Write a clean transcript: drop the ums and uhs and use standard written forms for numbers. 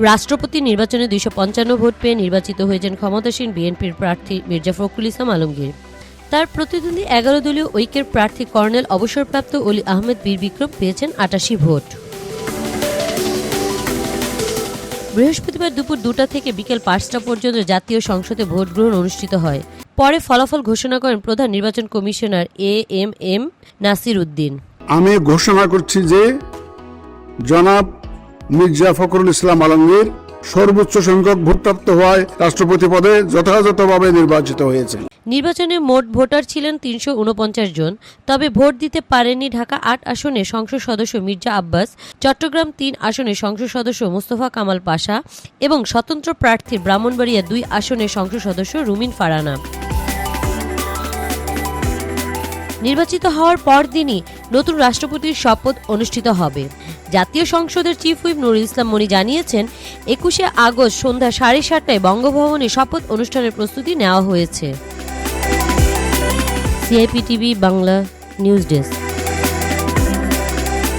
রাষ্ট্রপতি নির্বাচনে 255 ভোট পেয়ে নির্বাচিত হয়েছেন ক্ষমতাসীন বিএনপির প্রার্থী মির্জা ফখরুল ইসলাম আলমগীর। তার প্রতিদ্বন্দ্বী 11 দলীয় ঐক্যের প্রার্থী কর্নেল অবসরপ্রাপ্ত অলি আহমেদ বীর বিক্রম পেয়েছেন 88 ভোট। বৃহস্পতিবার দুপুর 2টা থেকে বিকেল 5টা পর্যন্ত জাতীয় সংসদে ভোট গ্রহণ অনুষ্ঠিত হয়। পরে ফলাফল ঘোষণা করেন প্রধান নির্বাচন কমিশনার এএমএম নাসির উদ্দিন। আমি ঘোষণা করছি যে জনাব মির্জা ফখরুল ইসলাম আলমগীর সর্বোচ্চ সংখ্যক ভোটপ্রাপ্ত হওয়ায় রাষ্ট্রপতি পদে যথাযথভাবে নির্বাচিত হয়েছে। নির্বাচনে মোট ভোটার ছিলেন 349 জন। তবে ভোট দিতে পারেননি ঢাকা 8 আসনে সংসদ সদস্য মির্জা আব্বাস, চট্টগ্রাম 3 আসনে সংসদ সদস্য মোস্তফা কামাল পাশা এবং স্বতন্ত্র প্রার্থী ব্রাহ্মণবাড়িয়া 2 আসনের সংসদ সদস্য রুমিন ফারানা। নির্বাচিত হওয়ার পরদিনই নতুন রাষ্ট্রপতির শপথ অনুষ্ঠিত হবে। জাতীয় সংসদের চিফ হুইপ নুরুল ইসলাম মনি জানিয়েছেন, 21শে আগস্ট সন্ধ্যা 7:30টায় বঙ্গভবনে শপথ অনুষ্ঠানের প্রস্তুতি নেওয়া হয়েছে। CIP TV Bangla news desk.